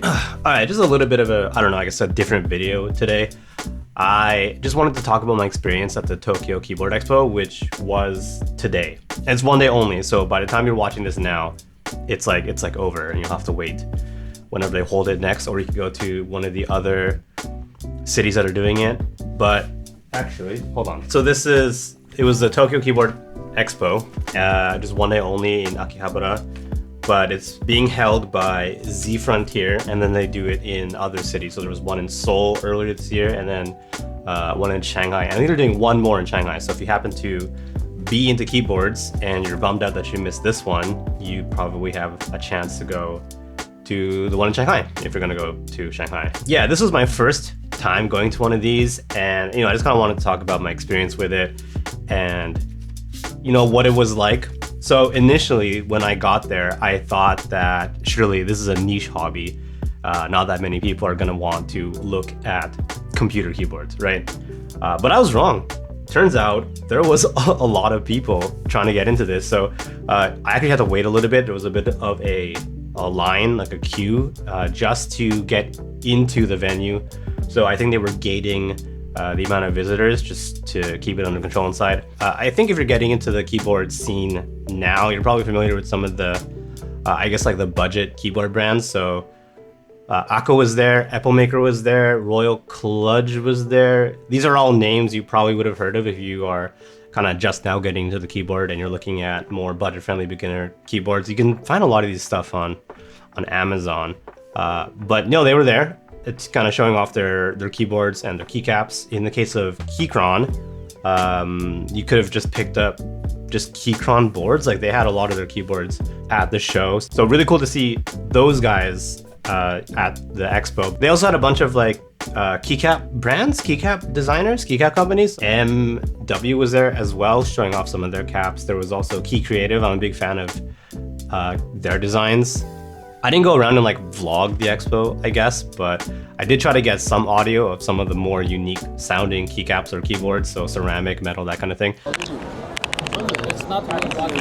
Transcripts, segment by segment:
Alright, just a little bit of a, I don't know, I guess a different video today. I just wanted to talk about my experience at the Tokyo Keyboard Expo, which was today. And it's one day only, so by the time you're watching this now, it's like over and you'll have to wait whenever they hold it next, or you can go to one of the other cities that are doing it. But actually, hold on. So it was the Tokyo Keyboard Expo, just one day only in Akihabara. But it's being held by Z Frontier, and then they do it in other cities. So there was one in Seoul earlier this year, and then one in Shanghai. I think they're doing one more in Shanghai. So if you happen to be into keyboards and you're bummed out that you missed this one, you probably have a chance to go to the one in Shanghai if you're gonna go to Shanghai. Yeah, this was my first time going to one of these, and I just kind of wanted to talk about my experience with it and what it was like. So initially, when I got there, I thought that surely this is a niche hobby. Not that many people are gonna want to look at computer keyboards, right? But I was wrong. Turns out there was a lot of people trying to get into this. So I actually had to wait a little bit. There was a bit of a line, like a queue, just to get into the venue. So I think they were gating the amount of visitors just to keep it under control inside. I think if you're getting into the keyboard scene now, you're probably familiar with some of the, I guess like the budget keyboard brands. So Akko was there, Epplemaker was there, Royal Kludge was there. These are all names you probably would have heard of if you are kind of just now getting into the keyboard and you're looking at more budget-friendly beginner keyboards. You can find a lot of these stuff on Amazon. But no, they were there. It's kind of showing off their keyboards and their keycaps. In the case of Keychron, you could have just picked up just Keychron boards. Like they had a lot of their keyboards at the show. So really cool to see those guys at the expo. They also had a bunch of like keycap brands, keycap designers, keycap companies. MW was there as well, showing off some of their caps. There was also Key Creative. I'm a big fan of their designs. I didn't go around and like vlog the expo, I guess, but I did try to get some audio of some of the more unique sounding keycaps or keyboards, so ceramic, metal, that kind of thing. It's not what we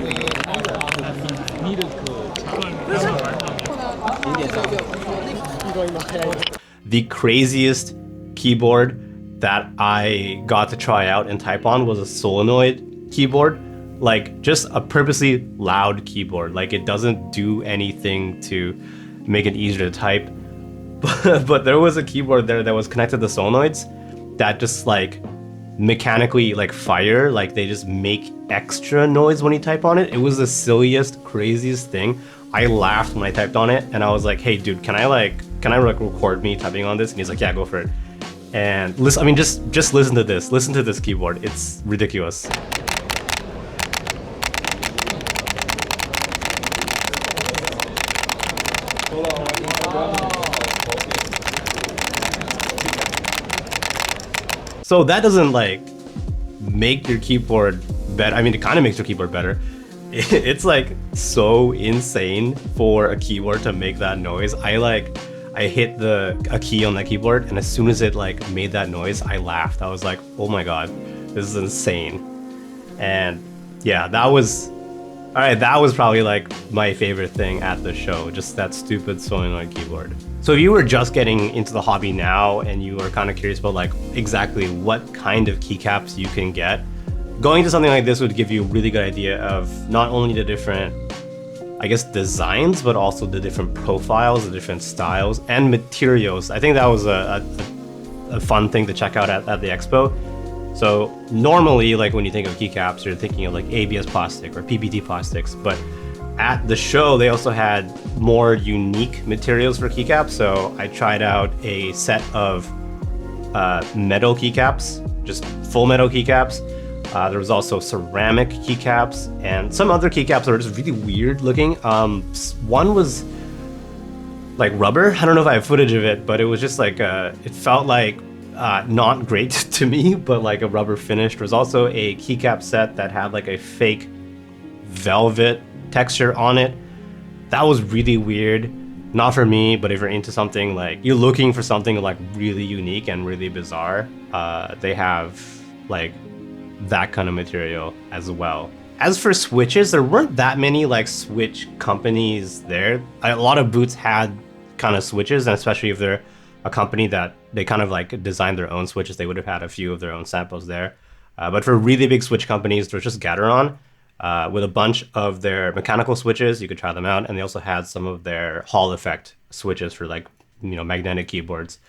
The craziest keyboard that I got to try out and type on was a Solenoid keyboard. Like just a purposely loud keyboard. Like it doesn't do anything to make it easier to type. But there was a keyboard there that was connected to solenoids that just like mechanically like fire. Like they just make extra noise when you type on it. It was the silliest, craziest thing. I laughed when I typed on it and I was like, hey dude, can I record me typing on this? And he's like, yeah, go for it. And listen, I mean, just listen to this. Listen to this keyboard. It's ridiculous. So that doesn't like make your keyboard better. I mean, it kind of makes your keyboard better. It's like so insane for a keyboard to make that noise. I hit a key on that keyboard, and as soon as it like made that noise, I laughed. I was like, oh my god, this is insane. And yeah, that was probably like my favorite thing at the show, just that stupid solenoid keyboard. So if you were just getting into the hobby now and you were kind of curious about like exactly what kind of keycaps you can get, going to something like this would give you a really good idea of not only the different, I guess, designs, but also the different profiles, the different styles and materials. I think that was a fun thing to check out at the expo. So normally, like when you think of keycaps, you're thinking of like ABS plastic or PBT plastics, but at the show, they also had more unique materials for keycaps. So I tried out a set of metal keycaps, just full metal keycaps. There was also ceramic keycaps and some other keycaps that were just really weird looking. One was like rubber. I don't know if I have footage of it, but it was just like, it felt like not great to me, but like a rubber finish. There was also a keycap set that had like a fake velvet texture on it. That was really weird. Not for me, but if you're into something like, you're looking for something like really unique and really bizarre, they have like that kind of material as well. As for switches, there weren't that many like switch companies there. A lot of booths had kind of switches, and especially if they're a company that they kind of like designed their own switches, they would have had a few of their own samples there. But for really big switch companies, there's just Gateron with a bunch of their mechanical switches. You could try them out, and they also had some of their Hall effect switches for like magnetic keyboards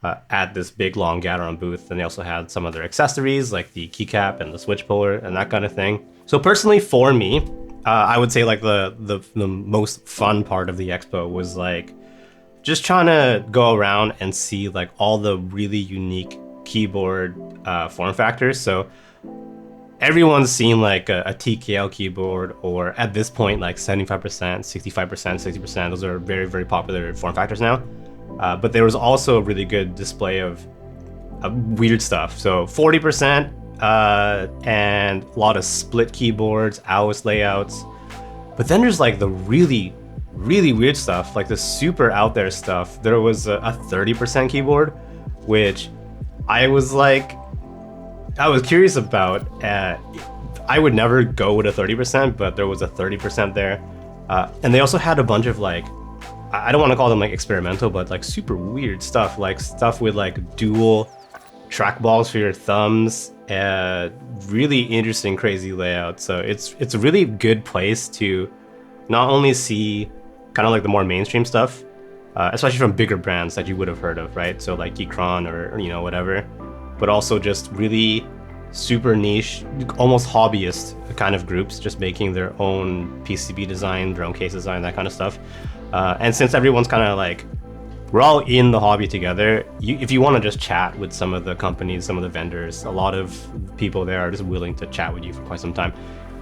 at this big long Gateron booth. And they also had some of their accessories like the keycap and the switch puller and that kind of thing. So personally, for me, I would say like the most fun part of the expo was like just trying to go around and see like all the really unique keyboard form factors. So everyone's seen like a TKL keyboard, or at this point like 75%, 65%, 60%. Those are very, very popular form factors now. But there was also a really good display of weird stuff. So 40% and a lot of split keyboards, AOS layouts. But then there's like the really, really weird stuff, like the super out there stuff. There was a 30% keyboard, which I was curious about. I would never go with a 30%, but there was a 30% there. And they also had a bunch of like, I don't want to call them like experimental, but like super weird stuff, like stuff with like dual trackballs for your thumbs, really interesting, crazy layout. So it's a really good place to not only see kind of like the more mainstream stuff, especially from bigger brands that you would have heard of, right? So like Geekron or whatever, but also just really super niche, almost hobbyist kind of groups, just making their own PCB design, their own case design, that kind of stuff. And since everyone's kind of like, we're all in the hobby together, if you want to just chat with some of the companies, some of the vendors, a lot of people there are just willing to chat with you for quite some time.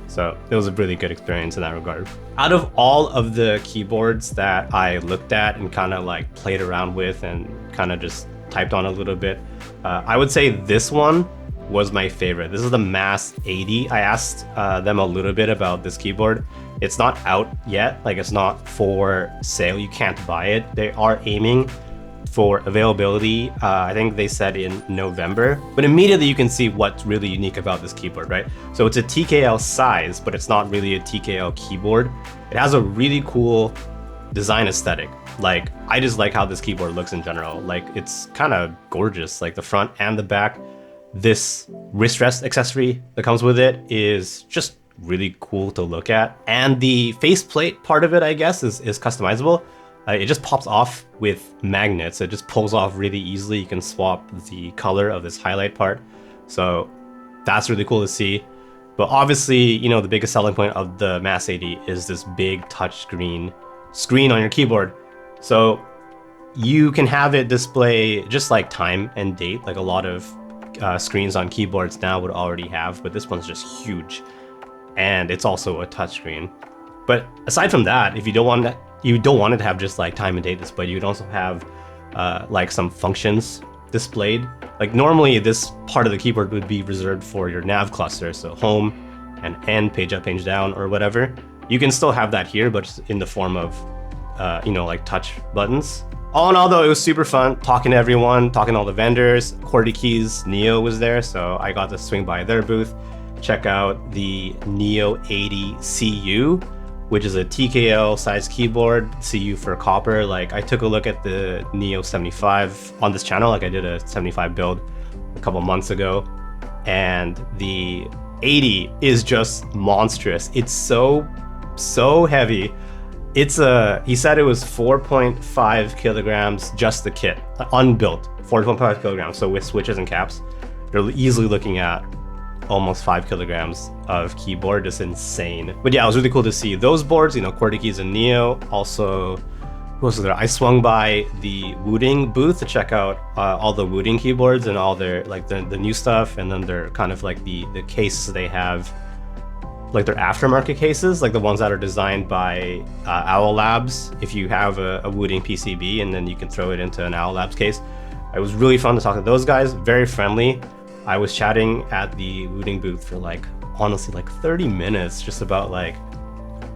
So it was a really good experience in that regard. Out of all of the keyboards that I looked at and kind of like played around with and kind of just typed on a little bit, I would say this one was my favorite. This is the Mass 80. I asked them a little bit about this keyboard. It's not out yet, like it's not for sale. You can't buy it. They are aiming for availability. I think they said in November, but immediately you can see what's really unique about this keyboard, right? So it's a TKL size, but it's not really a TKL keyboard. It has a really cool design aesthetic. Like, I just like how this keyboard looks in general. Like, it's kind of gorgeous, like the front and the back. This wrist rest accessory that comes with it is just really cool to look at. And the faceplate part of it, I guess, is customizable. It just pops off with magnets. It just pulls off really easily. You can swap the color of this highlight part. So that's really cool to see. But obviously, the biggest selling point of the Mass 80 is this big touchscreen screen on your keyboard. So you can have it display just like time and date, like a lot of screens on keyboards now would already have, but this one's just huge. And it's also a touchscreen. But aside from that, if you don't want it to have just like time and date display, you would also have like some functions displayed. Like normally this part of the keyboard would be reserved for your nav cluster, so home and end, page up, page down, or whatever. You can still have that here, but just in the form of like touch buttons. All in all though, it was super fun talking to everyone, talking to all the vendors. QWERTY Neo was there, so I got to swing by their booth, check out the Neo 80 CU, which is a TKL size keyboard, CU for copper. Like, I took a look at the Neo 75 on this channel, like I did a 75 build a couple months ago, and the 80 is just monstrous. It's so heavy. He said it was 4.5 kilograms, just the kit, unbuilt, 4.5 kilograms. So with switches and caps, you're easily looking at almost 5 kilograms of keyboard. Just insane. But yeah, it was really cool to see those boards, QWERTY and Neo. Also, who else was there? I swung by the Wooding booth to check out all the Wooding keyboards and all their like the new stuff, and then they're kind of like the cases they have, like their aftermarket cases, like the ones that are designed by Owl Labs. If you have a Wooding PCB, and then you can throw it into an Owl Labs case. It was really fun to talk to those guys, very friendly. I was chatting at the Wooding booth for like, honestly, like 30 minutes, just about like,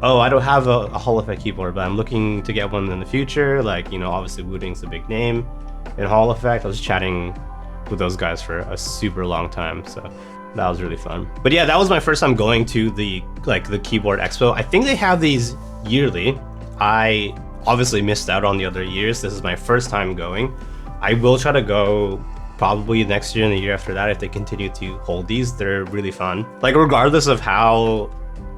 oh, I don't have a Hall effect keyboard, but I'm looking to get one in the future. Like, obviously Wooding's a big name in Hall effect. I was chatting with those guys for a super long time, so that was really fun. But yeah, that was my first time going to the Keyboard Expo. I think they have these yearly. I obviously missed out on the other years. This is my first time going. I will try to go probably next year and the year after that if they continue to hold these. They're really fun. Like, regardless of how,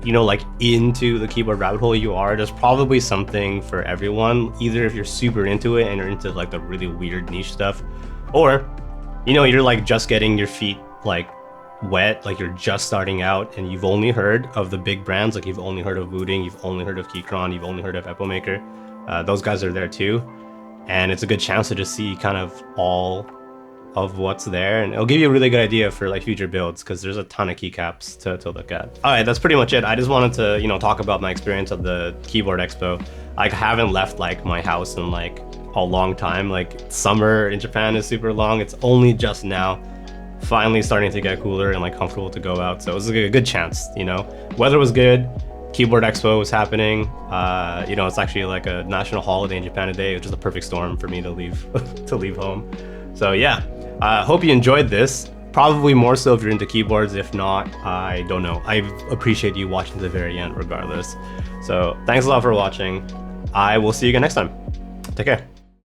you know, like into the keyboard rabbit hole you are, there's probably something for everyone. Either if you're super into it and you're into like the really weird niche stuff, or, you know, you're like just getting your feet like wet, like you're just starting out and you've only heard of the big brands, like you've only heard of Wooting, you've only heard of Keychron, you've only heard of Epomaker. Those guys are there too, and it's a good chance to just see kind of all of what's there, and it'll give you a really good idea for like future builds, because there's a ton of keycaps to look at. All right, that's pretty much it. I just wanted to, you know, talk about my experience at the Keyboard Expo. I haven't left like my house in like a long time. Like, summer in Japan is super long. It's only just now finally starting to get cooler and like comfortable to go out, so it was a good chance. You know, weather was good, Keyboard Expo was happening. You know, it's actually like a national holiday in Japan today, which is a perfect storm for me to leave to leave home. So yeah, hope you enjoyed this. Probably more so if you're into keyboards. If not, I don't know. I appreciate you watching to the very end regardless. So thanks a lot for watching. I will see you again next time. Take care.